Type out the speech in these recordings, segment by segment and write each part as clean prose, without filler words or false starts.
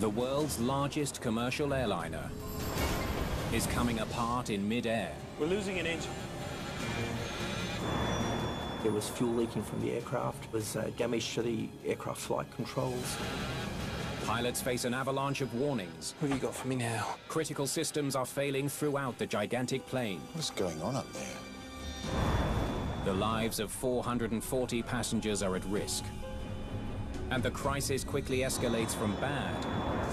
The world's largest commercial airliner is coming apart in mid-air. We're losing an engine. There was fuel leaking from the aircraft. There was damage to the aircraft flight controls. Pilots face an avalanche of warnings. What have you got for me now? Critical systems are failing throughout the gigantic plane. What's going on up there? The lives of 440 passengers are at risk. And the crisis quickly escalates from bad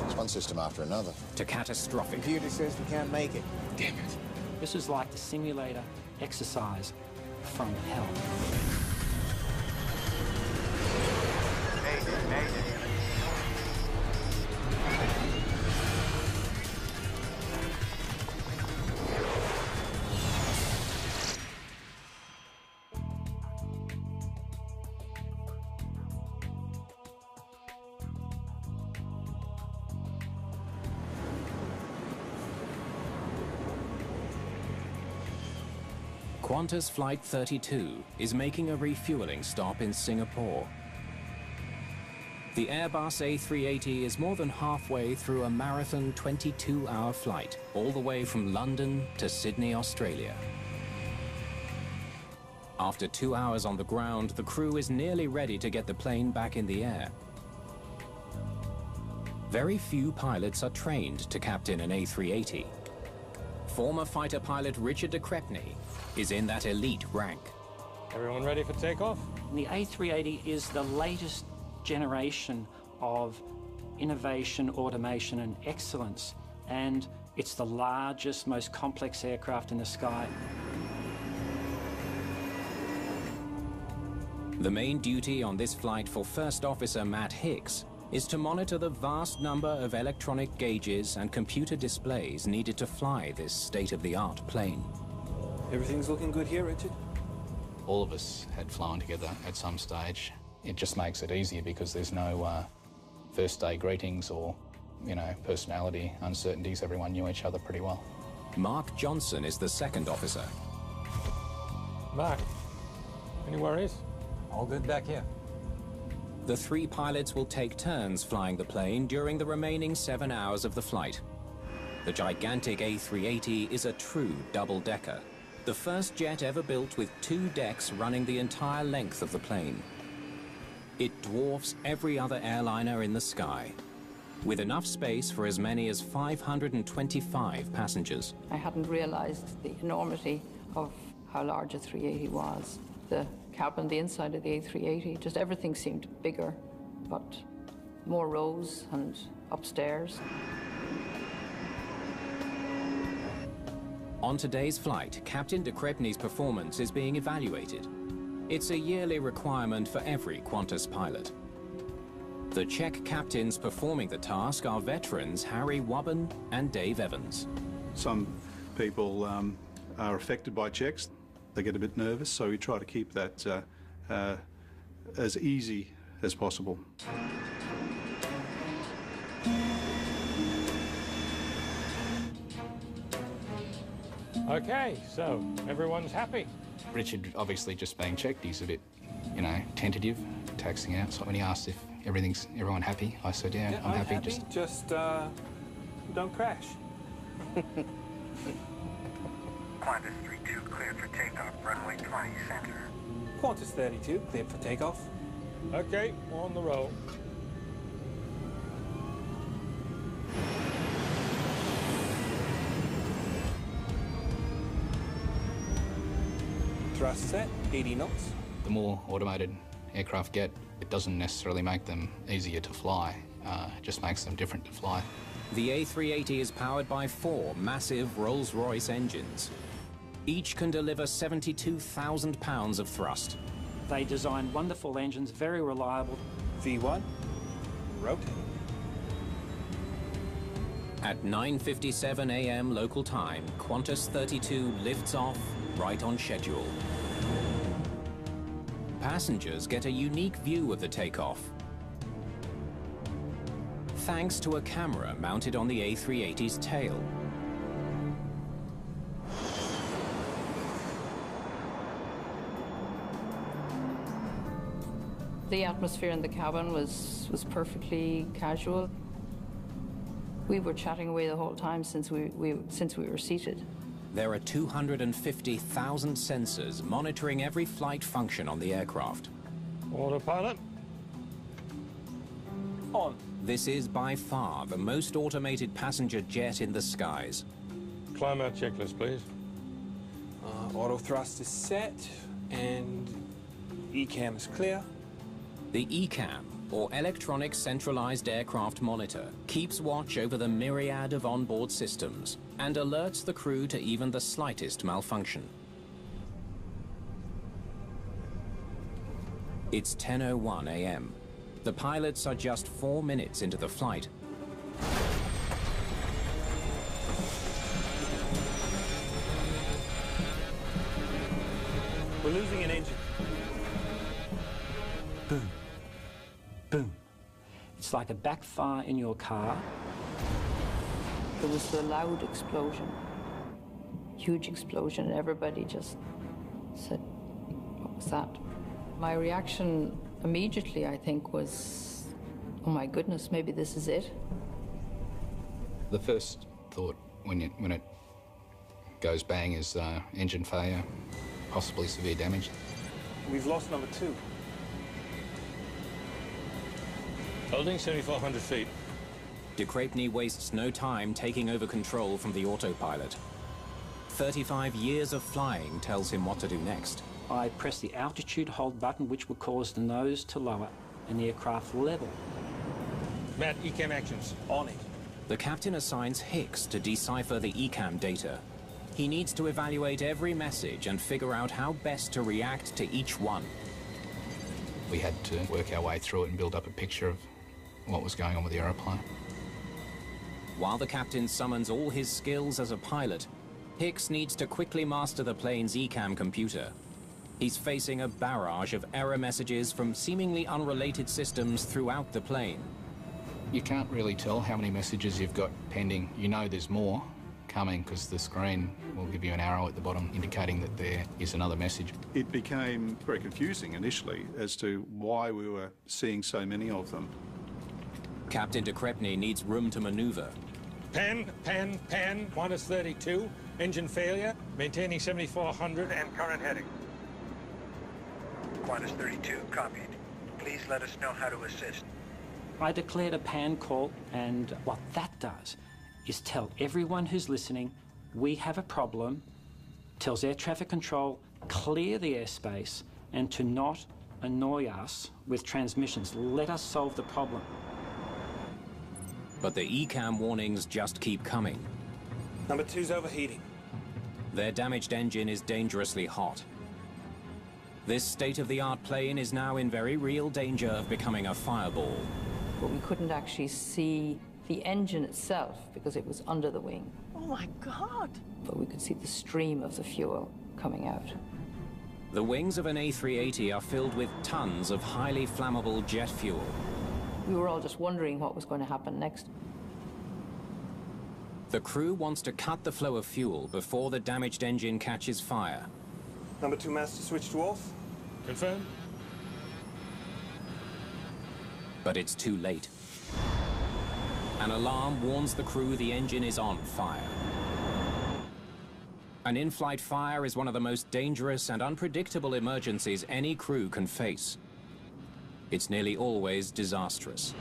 It's one system after another. to catastrophic. Computer says we can't make it. Damn it. This is like the simulator exercise from hell. Mayday, mayday. Qantas Flight 32 is making a refueling stop in Singapore. The Airbus A380 is more than halfway through a marathon 22-hour flight, all the way from London to Sydney, Australia. After 2 hours on the ground, the crew is nearly ready to get the plane back in the air. Very few pilots are trained to captain an A380. Former fighter pilot Richard de Crespigny is in that elite rank. Everyone ready for takeoff? The A380 is the latest generation of innovation, automation, and excellence. And it's the largest, most complex aircraft in the sky. The main duty on this flight for First Officer Matt Hicks is to monitor the vast number of electronic gauges and computer displays needed to fly this state-of-the-art plane. Everything's looking good here, Richard. All of us had flown together at some stage. It just makes it easier because there's no first day greetings or, personality uncertainties. Everyone knew each other pretty well. Mark Johnson is the second officer. Mark, any worries? All good back here. The three pilots will take turns flying the plane during the remaining 7 hours of the flight. The gigantic A380 is a true double-decker, the first jet ever built with 2 decks running the entire length of the plane. It dwarfs every other airliner in the sky, with enough space for as many as 525 passengers. I hadn't realised the enormity of how large a 380 was. The cabin, the inside of the A380, just everything seemed bigger, but more rows and upstairs. On today's flight, Captain de Crespigny's performance is being evaluated. It's a yearly requirement for every Qantas pilot. The Czech captains performing the task are veterans Harry Wubben and Dave Evans. Some people are affected by checks. They get a bit nervous, so we try to keep that as easy as possible. Okay, so everyone's happy. Richard, obviously just being checked, he's a bit, tentative, taxing out. So when he asked if everyone happy, I said, yeah, I'm happy. Just don't crash. Qantas 32 cleared for takeoff, runway 20 center. Qantas 32 cleared for takeoff. Okay, on the roll. Thrust set, 80 knots. The more automated aircraft get, it doesn't necessarily make them easier to fly. It just makes them different to fly. The A380 is powered by 4 massive Rolls-Royce engines. Each can deliver 72,000 pounds of thrust. They designed wonderful engines, very reliable. V1, rotate. At 9:57 a.m. local time, Qantas 32 lifts off right on schedule. Passengers get a unique view of the takeoff, thanks to a camera mounted on the A380's tail. The atmosphere in the cabin was perfectly casual. We were chatting away the whole time since we were seated. There are 250,000 sensors monitoring every flight function on the aircraft. Autopilot. On. This is by far the most automated passenger jet in the skies. Climb out checklist, please. Auto thrust is set, and ECAM is clear. The ECAM, or Electronic Centralized Aircraft Monitor, keeps watch over the myriad of onboard systems and alerts the crew to even the slightest malfunction. It's 10:01 a.m. The pilots are just 4 minutes into the flight. We're losing an engine. Boom. Boom. It's like a backfire in your car. There was a loud explosion, huge explosion, and everybody just said, "What was that?" My reaction immediately, I think, was, "Oh my goodness, maybe this is it." The first thought when it goes bang is engine failure, possibly severe damage. We've lost number 2. Holding 7,400 feet. De Crepigny wastes no time taking over control from the autopilot. 35 years of flying tells him what to do next. I press the altitude hold button, which will cause the nose to lower and the aircraft level. Matt, ECAM actions. On it. The captain assigns Hicks to decipher the ECAM data. He needs to evaluate every message and figure out how best to react to each one. We had to work our way through it and build up a picture of what was going on with the aeroplane. While the captain summons all his skills as a pilot, Hicks needs to quickly master the plane's ECAM computer. He's facing a barrage of error messages from seemingly unrelated systems throughout the plane. You can't really tell how many messages you've got pending. You know there's more coming because the screen will give you an arrow at the bottom indicating that there is another message. It became very confusing initially as to why we were seeing so many of them. Captain de Crepigny needs room to maneuver. Pan, minus 32, engine failure, maintaining 7,400 and current heading. Qantas 32, copied. Please let us know how to assist. I declared a pan call, and what that does is tell everyone who's listening, we have a problem, tells air traffic control, clear the airspace, and to not annoy us with transmissions. Let us solve the problem. But the ECAM warnings just keep coming. Number 2's overheating. Their damaged engine is dangerously hot. This state-of-the-art plane is now in very real danger of becoming a fireball. But we couldn't actually see the engine itself because it was under the wing. Oh my God! But we could see the stream of the fuel coming out. The wings of an A380 are filled with tons of highly flammable jet fuel. We were all just wondering what was going to happen next. The crew wants to cut the flow of fuel before the damaged engine catches fire. Number 2 master switch to off. Confirmed. But it's too late. An alarm warns the crew the engine is on fire. An in-flight fire is one of the most dangerous and unpredictable emergencies any crew can face. It's nearly always disastrous.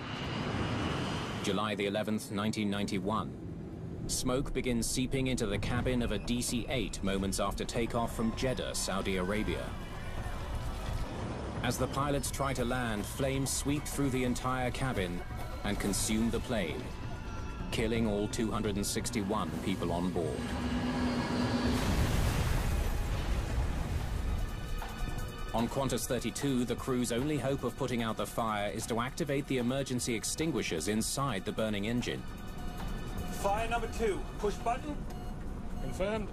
July the 11th, 1991. Smoke begins seeping into the cabin of a DC-8 moments after takeoff from Jeddah, Saudi Arabia. As the pilots try to land, flames sweep through the entire cabin and consume the plane, killing all 261 people on board. On Qantas 32, the crew's only hope of putting out the fire is to activate the emergency extinguishers inside the burning engine. Fire number 2. Push button. Confirmed.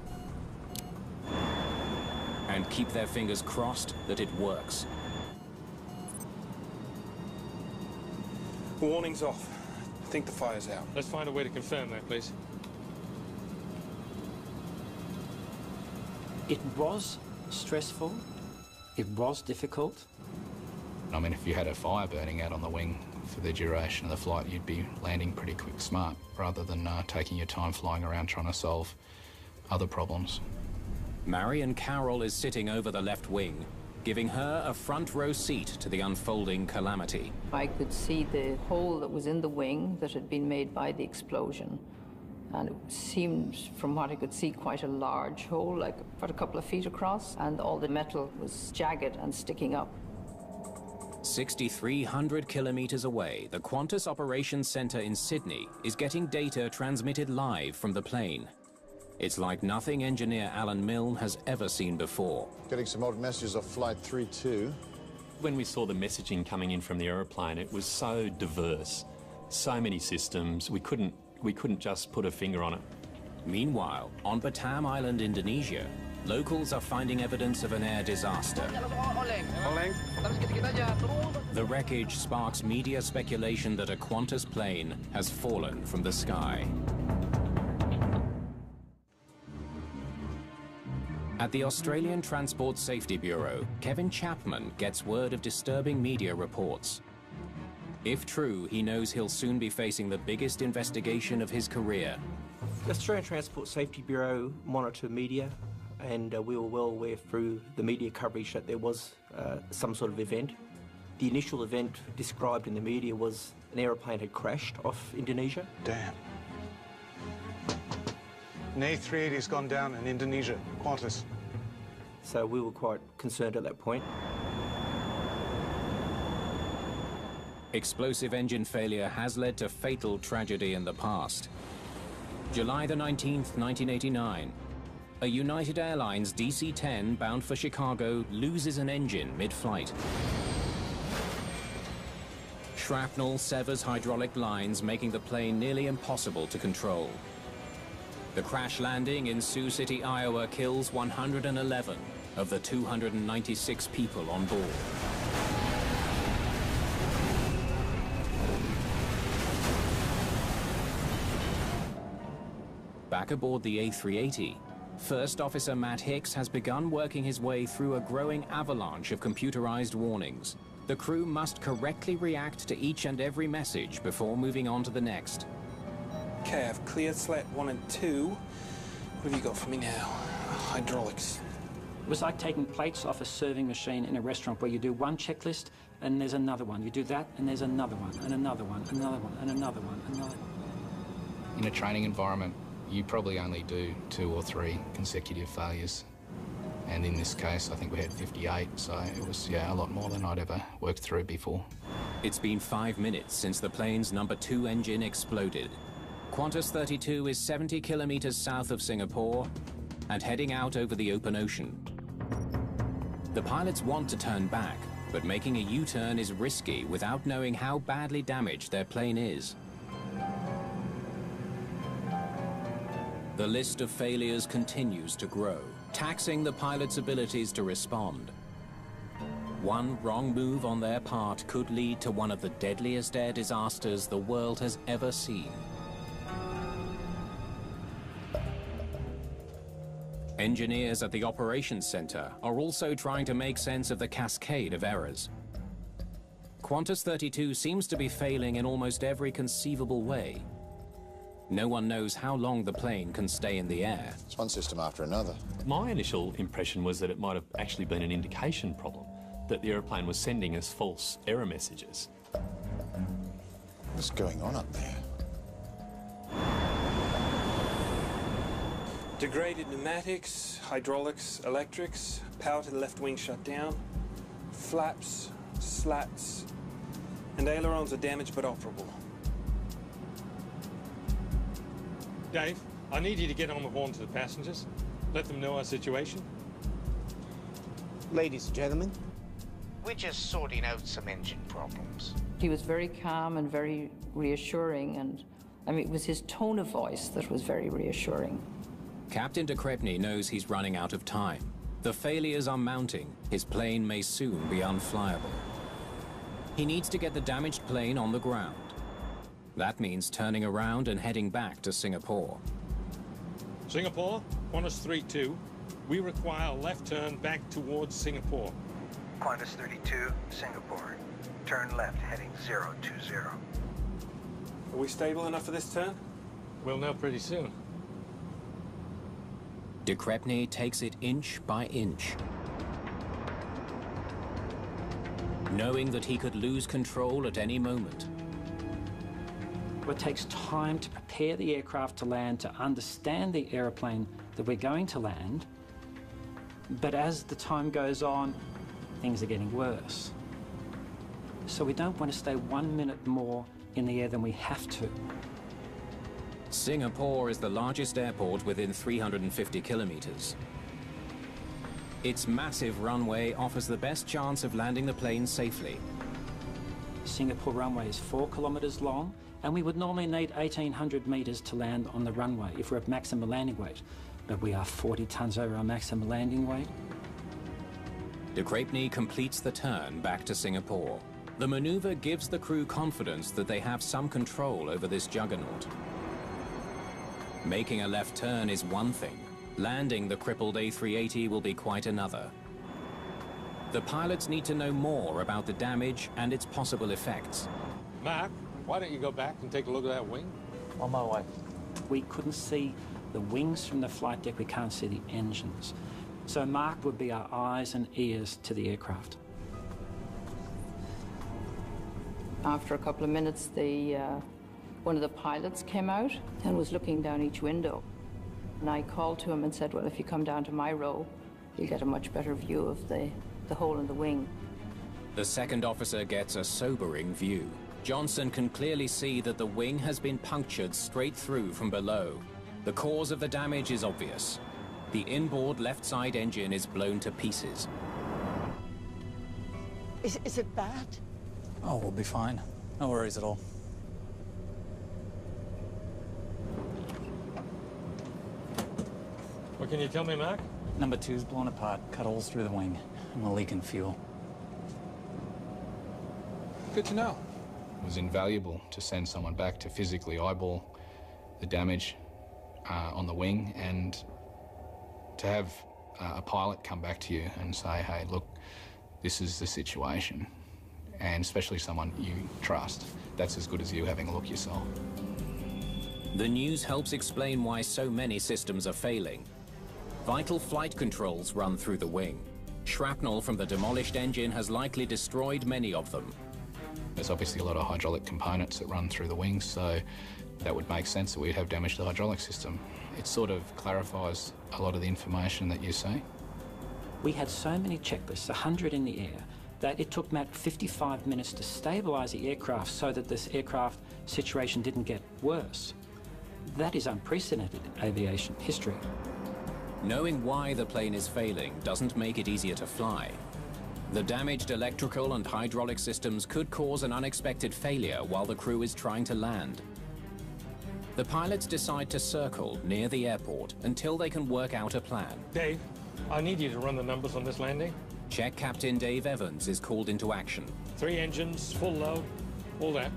And keep their fingers crossed that it works. Warning's off. I think the fire's out. Let's find a way to confirm that, please. It was stressful. It was difficult. I mean, if you had a fire burning out on the wing for the duration of the flight, you'd be landing pretty quick smart rather than taking your time flying around trying to solve other problems. Marion Carroll is sitting over the left wing, giving her a front row seat to the unfolding calamity. I could see the hole that was in the wing that had been made by the explosion. And it seemed, from what I could see, quite a large hole, like about a couple of feet across, and all the metal was jagged and sticking up. 6,300 kilometers away, the Qantas Operations Centre in Sydney is getting data transmitted live from the plane. It's like nothing engineer Alan Milne has ever seen before. Getting some odd messages off Flight 32. When we saw the messaging coming in from the aeroplane, it was so diverse, so many systems, we couldn't just put a finger on it. Meanwhile, on Batam Island, Indonesia, locals are finding evidence of an air disaster. The wreckage sparks media speculation that a Qantas plane has fallen from the sky. At the Australian Transport Safety Bureau, Kevin Chapman gets word of disturbing media reports. If true, he knows he'll soon be facing the biggest investigation of his career. The Australian Transport Safety Bureau monitor media, and we were well aware through the media coverage that there was some sort of event. The initial event described in the media was an aeroplane had crashed off Indonesia. Damn. An A380 has gone down in Indonesia, Qantas. So we were quite concerned at that point. Explosive engine failure has led to fatal tragedy in the past. July the 19th, 1989. A United Airlines DC-10 bound for Chicago loses an engine mid-flight. Shrapnel severs hydraulic lines, making the plane nearly impossible to control. The crash landing in Sioux City, Iowa kills 111 of the 296 people on board. Back aboard the A380, First Officer Matt Hicks has begun working his way through a growing avalanche of computerized warnings. The crew must correctly react to each and every message before moving on to the next. Okay, I've cleared slat 1 and 2. What have you got for me now? Hydraulics. It was like taking plates off a serving machine in a restaurant where you do one checklist and there's another one. You do that and there's another one, and another one, another one, and another one, another one. In a training environment, you probably only do 2 or 3 consecutive failures. And in this case, I think we had 58, so it was, yeah, a lot more than I'd ever worked through before. It's been 5 minutes since the plane's number 2 engine exploded. Qantas 32 is 70 kilometers south of Singapore and heading out over the open ocean. The pilots want to turn back, but making a U-turn is risky without knowing how badly damaged their plane is. The list of failures continues to grow, taxing the pilots' abilities to respond. One wrong move on their part could lead to one of the deadliest air disasters the world has ever seen. Engineers at the Operations Centre are also trying to make sense of the cascade of errors. Qantas 32 seems to be failing in almost every conceivable way. No one knows how long the plane can stay in the air. It's one system after another. My initial impression was that it might have actually been an indication problem, that the aeroplane was sending us false error messages. What's going on up there? Degraded pneumatics, hydraulics, electrics, power to the left wing shut down, flaps, slats, and ailerons are damaged but operable. Dave, I need you to get on the horn to the passengers. Let them know our situation. Ladies and gentlemen, we're just sorting out some engine problems. He was very calm and very reassuring, and I mean, it was his tone of voice that was very reassuring. Captain de Crespigny knows he's running out of time. The failures are mounting. His plane may soon be unflyable. He needs to get the damaged plane on the ground. That means turning around and heading back to Singapore. Singapore, Qantas 32. We require a left turn back towards Singapore. Qantas 32, Singapore. Turn left, heading 020. Are we stable enough for this turn? We'll know pretty soon. De Crespigny takes it inch by inch, knowing that he could lose control at any moment. It takes time to prepare the aircraft to land, to understand the aeroplane that we're going to land. But as the time goes on, things are getting worse. So we don't want to stay 1 minute more in the air than we have to. Singapore is the largest airport within 350 kilometers. Its massive runway offers the best chance of landing the plane safely. Singapore runway is 4 kilometres long, and we would normally need 1,800 metres to land on the runway if we're at maximum landing weight. But we are 40 tonnes over our maximum landing weight. De Crespigny completes the turn back to Singapore. The maneuver gives the crew confidence that they have some control over this juggernaut. Making a left turn is one thing. Landing the crippled A380 will be quite another. The pilots need to know more about the damage and its possible effects. Mark, why don't you go back and take a look at that wing? On my way. We couldn't see the wings from the flight deck, we can't see the engines. So Mark would be our eyes and ears to the aircraft. After a couple of minutes, one of the pilots came out and was looking down each window. And I called to him and said, well, if you come down to my row, you'll get a much better view of the hole in the wing. The second officer gets a sobering view. Johnson can clearly see that the wing has been punctured straight through from below. The cause of the damage is obvious. The inboard left side engine is blown to pieces. Is it bad? Oh, we'll be fine. No worries at all. What can you tell me, Mark? Number 2's blown apart, cut holes through the wing, and we're leaking fuel. Good to know. It was invaluable to send someone back to physically eyeball the damage on the wing, and to have a pilot come back to you and say, hey, look, this is the situation. And especially someone you trust. That's as good as you having a look yourself. The news helps explain why so many systems are failing. Vital flight controls run through the wing. Shrapnel from the demolished engine has likely destroyed many of them. There's obviously a lot of hydraulic components that run through the wings, so that would make sense that we'd have damage to the hydraulic system. It sort of clarifies a lot of the information that you see. We had so many checklists, 100 in the air, that it took Matt 55 minutes to stabilise the aircraft so that this aircraft situation didn't get worse. That is unprecedented aviation history. Knowing why the plane is failing doesn't make it easier to fly. The damaged electrical and hydraulic systems could cause an unexpected failure while the crew is trying to land. The pilots decide to circle near the airport until they can work out a plan. Dave, I need you to run the numbers on this landing. Check Captain Dave Evans is called into action. 3 engines, full load, all that.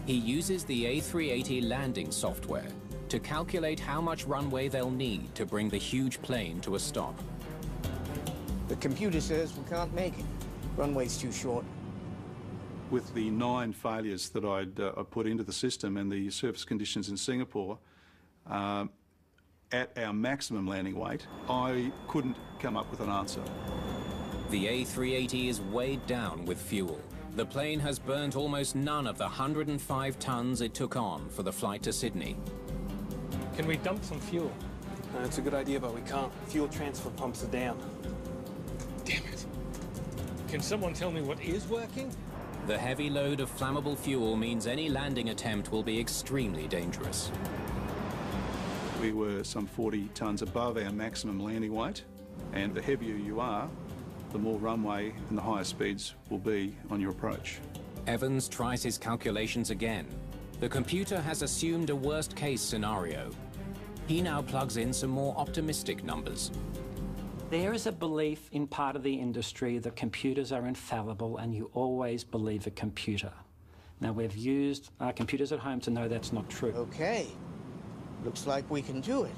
He uses the A380 landing software to calculate how much runway they'll need to bring the huge plane to a stop. The computer says we can't make it. Runway's too short. With the 9 failures that I put into the system and the surface conditions in Singapore, at our maximum landing weight, I couldn't come up with an answer. The A380 is weighed down with fuel. The plane has burnt almost none of the 105 tons it took on for the flight to Sydney. Can we dump some fuel? That's a good idea, but we can't. Fuel transfer pumps are down. Damn it. Can someone tell me what is working? The heavy load of flammable fuel means any landing attempt will be extremely dangerous. We were some 40 tonnes above our maximum landing weight, and the heavier you are, the more runway and the higher speeds will be on your approach. Evans tries his calculations again. The computer has assumed a worst-case scenario. He now plugs in some more optimistic numbers. There is a belief in part of the industry that computers are infallible and you always believe a computer. Now, we've used our computers at home to know that's not true. Okay. Looks like we can do it,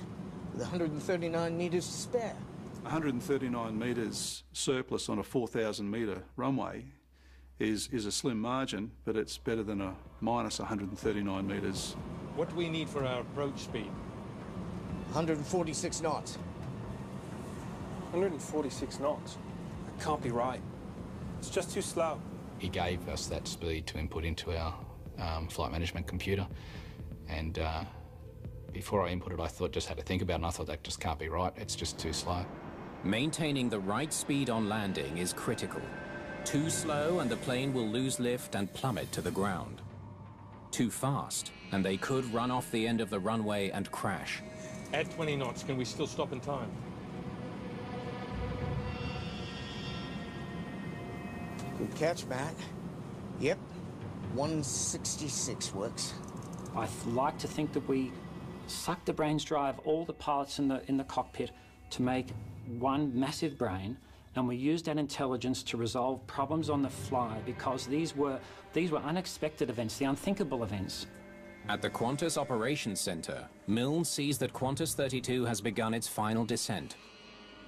with 139 metres to spare. 139 metres surplus on a 4,000 metre runway is a slim margin, but it's better than a minus 139 metres. What do we need for our approach speed? 146 knots. 146 knots? That can't be right. It's just too slow. He gave us that speed to input into our flight management computer, and before I input it, I just had to think about it, and I thought that just can't be right. It's just too slow. Maintaining the right speed on landing is critical. Too slow and the plane will lose lift and plummet to the ground. Too fast and they could run off the end of the runway and crash. At 20 knots, can we still stop in time? Good catch, Matt. Yep, 166 works. I like to think that we sucked the brains dry of all the pilots in the cockpit to make one massive brain, and we used that intelligence to resolve problems on the fly, because these were unexpected events, the unthinkable events. At the Qantas Operations Centre, Milne sees that Qantas 32 has begun its final descent.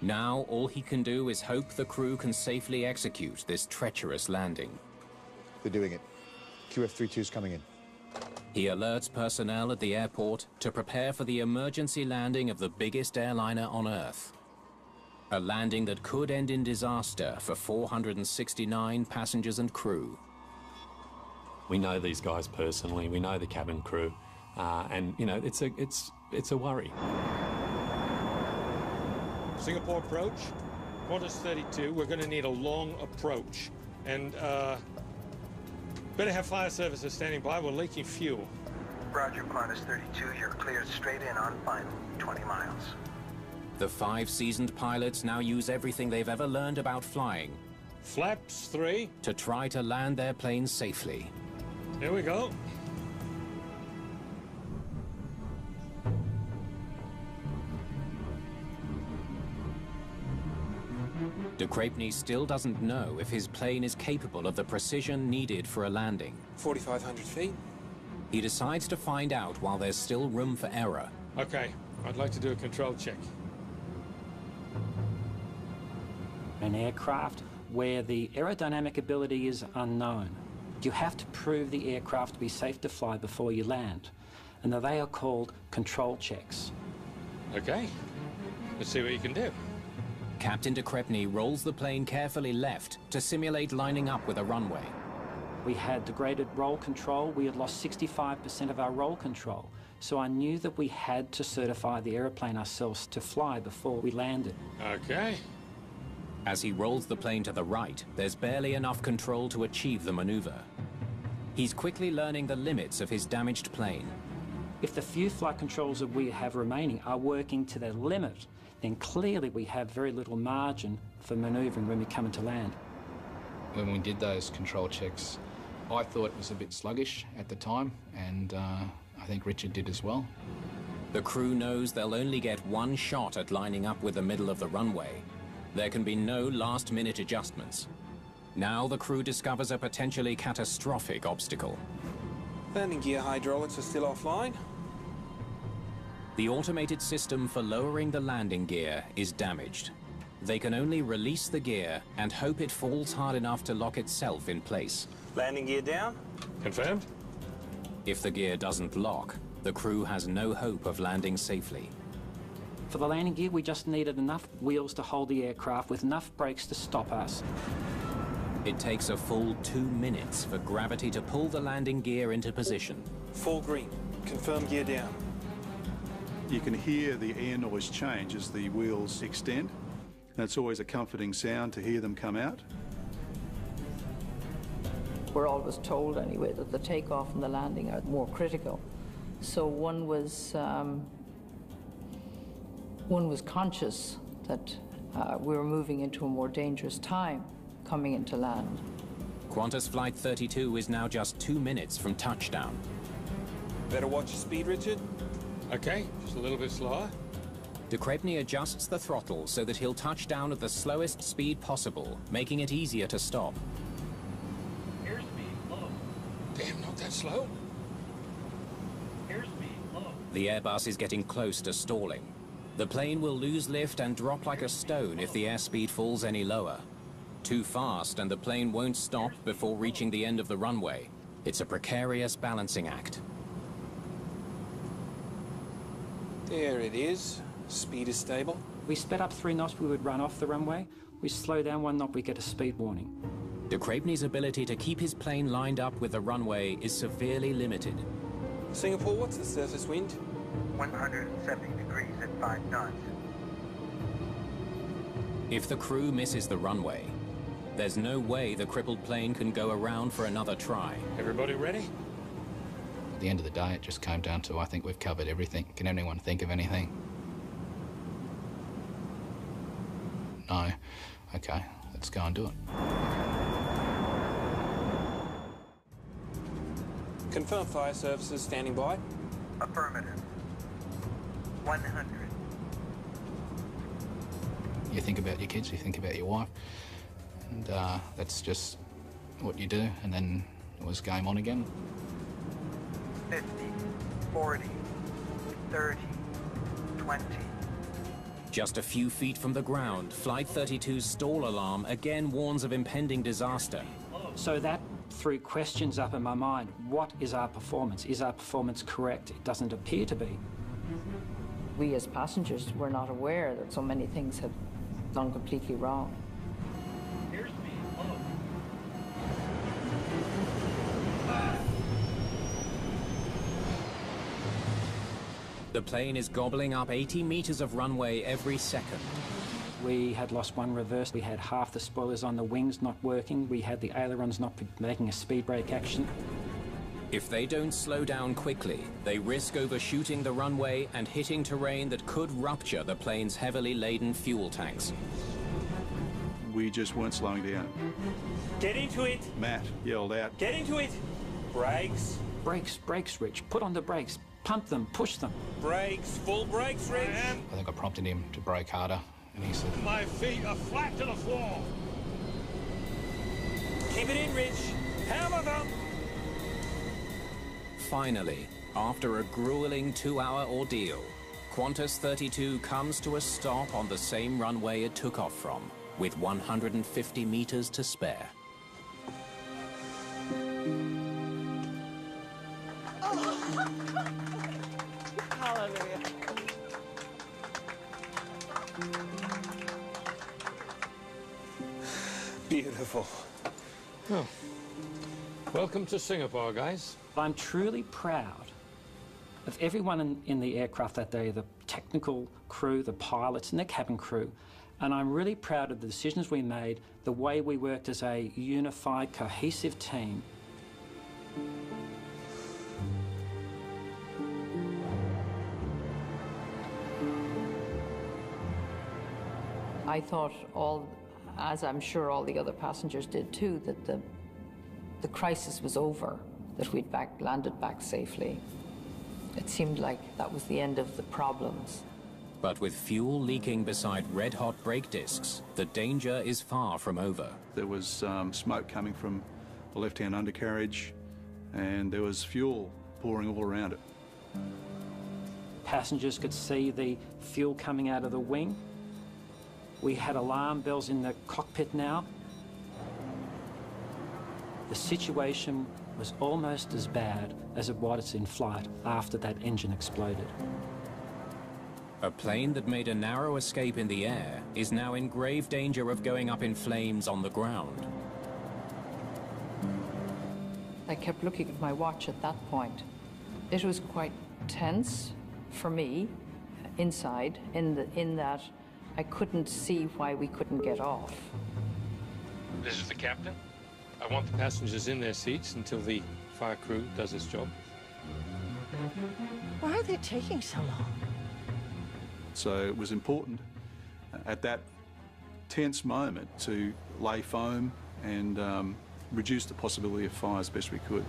Now all he can do is hope the crew can safely execute this treacherous landing. They're doing it. QF32's coming in. He alerts personnel at the airport to prepare for the emergency landing of the biggest airliner on Earth. A landing that could end in disaster for 469 passengers and crew. We know these guys personally, we know the cabin crew, and you know, it's a worry. Singapore approach, Qantas 32, we're going to need a long approach. And better have fire services standing by, we're leaking fuel. Roger, Qantas 32, you're cleared straight in on final, 20 miles. The 5 seasoned pilots now use everything they've ever learned about flying. Flaps 3. To try to land their planes safely. Here we go. De Crepigny still doesn't know if his plane is capable of the precision needed for a landing. 4,500 feet. He decides to find out while there's still room for error. Okay, I'd like to do a control check. An aircraft where the aerodynamic ability is unknown. You have to prove the aircraft to be safe to fly before you land. And they are called control checks. Okay, let's see what you can do. Captain de Crepigny rolls the plane carefully left to simulate lining up with a runway. We had degraded roll control. We had lost 65% of our roll control. So I knew that we had to certify the aeroplane ourselves to fly before we landed. Okay. As he rolls the plane to the right, there's barely enough control to achieve the maneuver. He's quickly learning the limits of his damaged plane. If the few flight controls that we have remaining are working to their limit, then clearly we have very little margin for manoeuvring when we come into land. When we did those control checks, I thought it was a bit sluggish at the time, and I think Richard did as well. The crew knows they'll only get one shot at lining up with the middle of the runway. There can be no last-minute adjustments. Now the crew discovers a potentially catastrophic obstacle. Landing gear hydraulics are still offline. The automated system for lowering the landing gear is damaged. They can only release the gear and hope it falls hard enough to lock itself in place. Landing gear down. Confirmed. If the gear doesn't lock, the crew has no hope of landing safely. For the landing gear, we just needed enough wheels to hold the aircraft with enough brakes to stop us. It takes a full 2 minutes for gravity to pull the landing gear into position. Full green. Confirm gear down. You can hear the air noise change as the wheels extend. That's always a comforting sound to hear them come out. We're always told anyway that the takeoff and the landing are more critical. So one was conscious that we were moving into a more dangerous time coming into land. Qantas Flight 32 is now just 2 minutes from touchdown. Better watch your speed, Richard. Okay, just a little bit slower. De Crepigny adjusts the throttle so that he'll touch down at the slowest speed possible, making it easier to stop. Airspeed low. Damn, not that slow. Airspeed low. The Airbus is getting close to stalling. The plane will lose lift and drop like a stone if the airspeed falls any lower. too fast and the plane won't stop before reaching the end of the runway. It's a precarious balancing act. There it is. Speed is stable. We sped up 3 knots, we would run off the runway. We slow down 1 knot, we get a speed warning. De Crepney's ability to keep his plane lined up with the runway is severely limited. Singapore, what's the surface wind? 170 degrees at 5 knots. If the crew misses the runway, there's no way the crippled plane can go around for another try. Everybody ready? At the end of the day, it just came down to, I think we've covered everything. Can anyone think of anything? No. Okay, let's go and do it. Confirm fire services standing by. Affirmative. 100. You think about your kids, you think about your wife, and that's just what you do, and then it was game on again. 50, 40, 30, 20. Just a few feet from the ground, Flight 32's stall alarm again warns of impending disaster. So that threw questions up in my mind. What is our performance? Is our performance correct? It doesn't appear to be. We as passengers were not aware that so many things had gone completely wrong. The plane is gobbling up 80 meters of runway every second. We had lost 1 reverse. We had half the spoilers on the wings not working. We had the ailerons not making a speed brake action. If they don't slow down quickly, they risk overshooting the runway and hitting terrain that could rupture the plane's heavily laden fuel tanks. We just weren't slowing down. Get into it! Matt yelled out. Get into it! Brakes. Brakes, brakes, Rich. Put on the brakes. Pump them, push them. Brakes, full brakes, Rich. I think I prompted him to brake harder, and he said, My feet are flat to the floor. Keep it in, Rich. Hammer them. Finally, after a grueling 2-hour ordeal, Qantas 32 comes to a stop on the same runway it took off from, with 150 meters to spare. Hallelujah. Beautiful. Oh. Welcome to Singapore, guys. I'm truly proud of everyone in the aircraft that day, the technical crew, the pilots and the cabin crew. And I'm really proud of the decisions we made, the way we worked as a unified, cohesive team. I thought as I'm sure all the other passengers did too, that the crisis was over, that we'd landed back safely. It seemed like that was the end of the problems. But with fuel leaking beside red-hot brake discs, the danger is far from over. There was smoke coming from the left-hand undercarriage, and there was fuel pouring all around it. Passengers could see the fuel coming out of the wing. We had alarm bells in the cockpit now. The situation was almost as bad as it was in flight after that engine exploded. A plane that made a narrow escape in the air is now in grave danger of going up in flames on the ground. I kept looking at my watch at that point. It was quite tense for me inside, in that I couldn't see why we couldn't get off. This is the captain. I want the passengers in their seats until the fire crew does its job. Why are they taking so long? So it was important at that tense moment to lay foam and reduce the possibility of fire as best we could.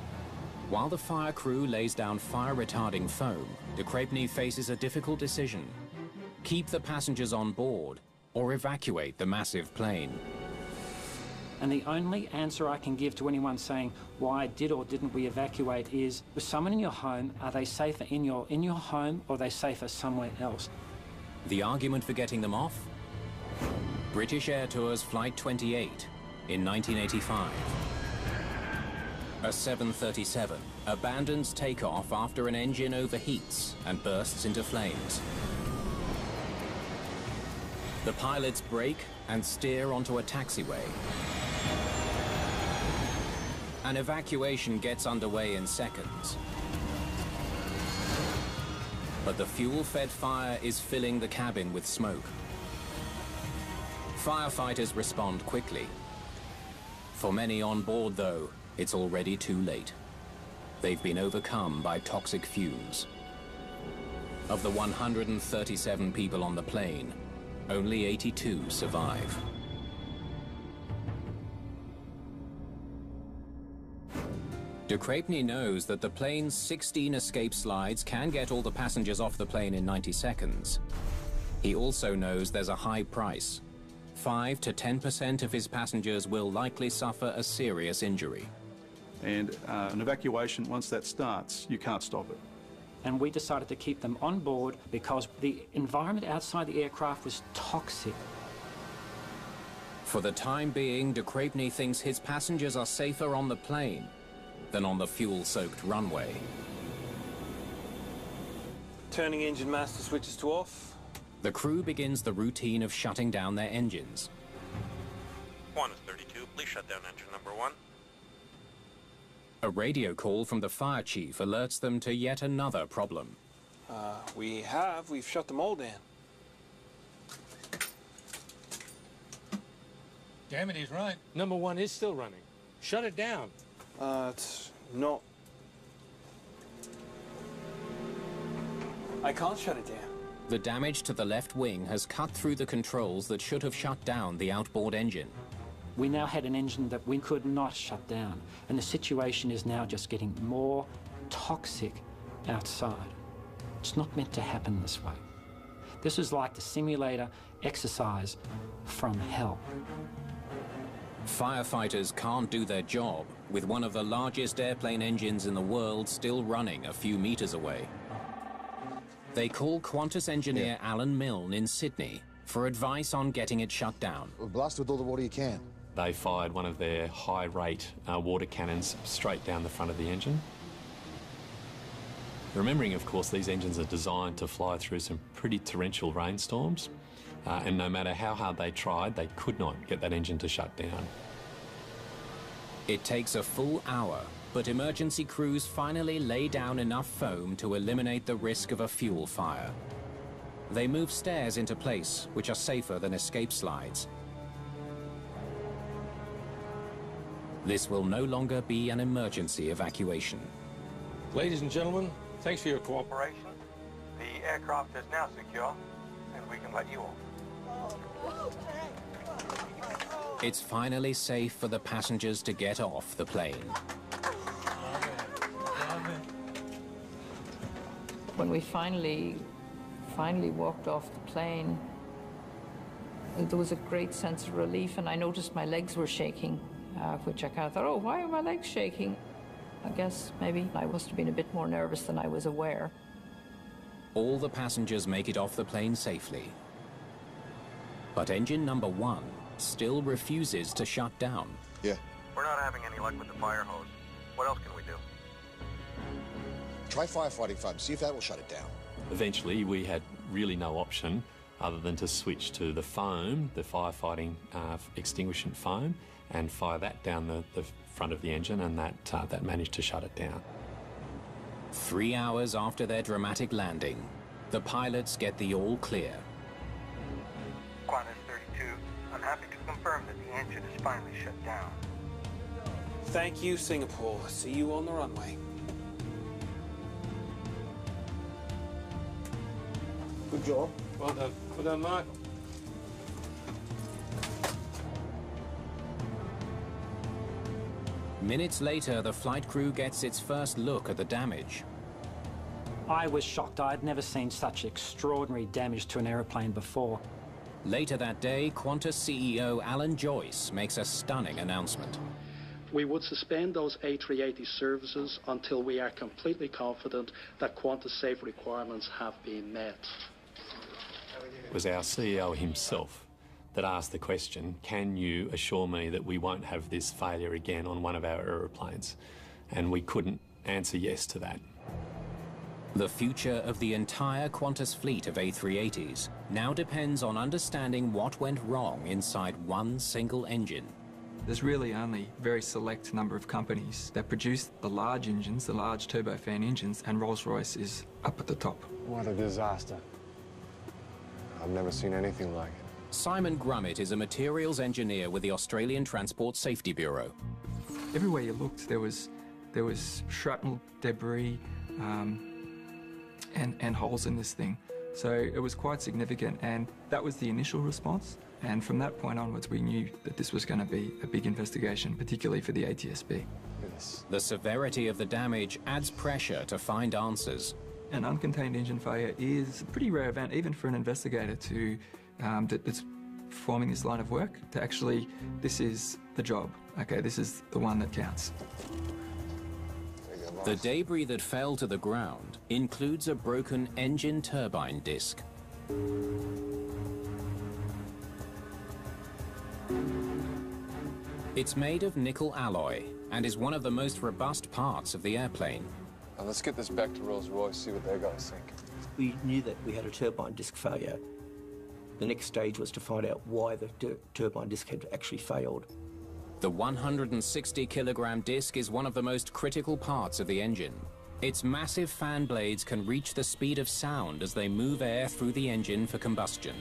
While the fire crew lays down fire-retarding foam, de Crepney faces a difficult decision. Keep the passengers on board or evacuate the massive plane. And the only answer I can give to anyone saying why did or didn't we evacuate is, with someone in your home, are they safer in your home or are they safer somewhere else? The argument for getting them off? British Air Tours Flight 28, in 1985. A 737 abandons takeoff after an engine overheats and bursts into flames. The pilots brake and steer onto a taxiway. An evacuation gets underway in seconds. But the fuel-fed fire is filling the cabin with smoke. Firefighters respond quickly. For many on board, though, it's already too late. They've been overcome by toxic fumes. Of the 137 people on the plane, only 82 survive. De Crepigny knows that the plane's 16 escape slides can get all the passengers off the plane in 90 seconds. He also knows there's a high price. 5 to 10% of his passengers will likely suffer a serious injury. And an evacuation, once that starts, you can't stop it. And we decided to keep them on board because the environment outside the aircraft was toxic. For the time being, de Crepigny thinks his passengers are safer on the plane than on the fuel-soaked runway. Turning engine master switches to off. The crew begins the routine of shutting down their engines. Qantas 32, please shut down engine number 1. A radio call from the fire chief alerts them to yet another problem. We've shut them all down. Damn it, he's right. Number 1 is still running. Shut it down. It's not. I can't shut it down. The damage to the left wing has cut through the controls that should have shut down the outboard engine. We now had an engine that we could not shut down, and the situation is now just getting more toxic outside. It's not meant to happen this way. This is like the simulator exercise from hell. Firefighters can't do their job with one of the largest airplane engines in the world still running a few meters away. They call Qantas engineer Alan Milne in Sydney for advice on getting it shut down. Well, blast with all the water you can. They fired one of their high-rate water cannons straight down the front of the engine. Remembering, of course, these engines are designed to fly through some pretty torrential rainstorms, and no matter how hard they tried, they could not get that engine to shut down. It takes a full hour, but emergency crews finally lay down enough foam to eliminate the risk of a fuel fire. They move stairs into place, which are safer than escape slides. This will no longer be an emergency evacuation. Ladies and gentlemen, thanks for your cooperation. The aircraft is now secure, and we can let you off. It's finally safe for the passengers to get off the plane. When we finally walked off the plane, there was a great sense of relief, and I noticed my legs were shaking, which I kind of thought, oh, why are my legs shaking? I guess maybe I must have been a bit more nervous than I was aware. All the passengers make it off the plane safely. But engine number 1 still refuses to shut down. Yeah. We're not having any luck with the fire hose. What else can we do? Try firefighting foam, see if that will shut it down. Eventually, we had really no option other than to switch to the foam, the firefighting extinguishant foam, and fire that down the front of the engine, and that managed to shut it down. 3 hours after their dramatic landing, the pilots get the all clear. Qantas 32, I'm happy to confirm that the engine is finally shut down. Thank you, Singapore. See you on the runway. Good job. Well done. Well done, Mark. Minutes later, the flight crew gets its first look at the damage. I was shocked. I'd never seen such extraordinary damage to an aeroplane before. Later that day, Qantas CEO Alan Joyce makes a stunning announcement. We would suspend those A380 services until we are completely confident that Qantas safety requirements have been met. It was our CEO himself that asked the question, can you assure me that we won't have this failure again on one of our aeroplanes? And we couldn't answer yes to that. The future of the entire Qantas fleet of A380s now depends on understanding what went wrong inside one single engine. There's really only a very select number of companies that produce the large engines, the large turbofan engines, and Rolls-Royce is up at the top. What a disaster. I've never seen anything like it. Simon Grummett is a materials engineer with the Australian Transport Safety Bureau. Everywhere you looked, there was shrapnel, debris, and holes in this thing. So it was quite significant, and that was the initial response. And from that point onwards, we knew that this was going to be a big investigation, particularly for the ATSB. Yes. The severity of the damage adds pressure to find answers. An uncontained engine failure is a pretty rare event, even for an investigator to that's performing this line of work, to actually, this is the job, okay, this is the one that counts. The debris that fell to the ground includes a broken engine turbine disc. It's made of nickel alloy and is one of the most robust parts of the airplane. Now let's get this back to Rolls-Royce, see what their guys think. We knew that we had a turbine disc failure. The next stage was to find out why the turbine disc had actually failed. The 160-kilogram disc is one of the most critical parts of the engine. Its massive fan blades can reach the speed of sound as they move air through the engine for combustion.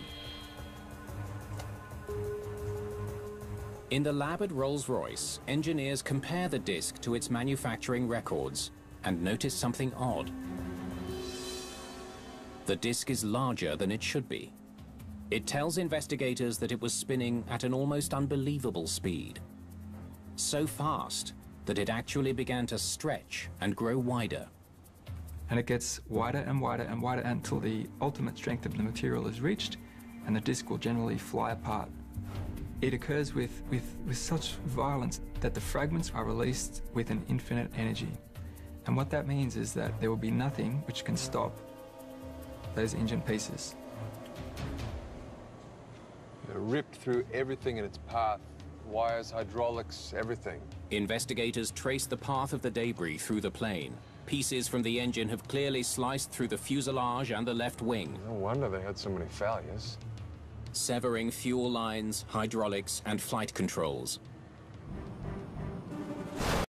In the lab at Rolls-Royce, engineers compare the disc to its manufacturing records and notice something odd. The disc is larger than it should be. It tells investigators that it was spinning at an almost unbelievable speed. So fast that it actually began to stretch and grow wider. And it gets wider and wider and wider until the ultimate strength of the material is reached, and the disc will generally fly apart. It occurs with such violence that the fragments are released with an infinite energy. And what that means is that there will be nothing which can stop those engine pieces. It ripped through everything in its path. Wires, hydraulics, everything. Investigators trace the path of the debris through the plane. Pieces from the engine have clearly sliced through the fuselage and the left wing. No wonder they had so many failures. Severing fuel lines, hydraulics, and flight controls.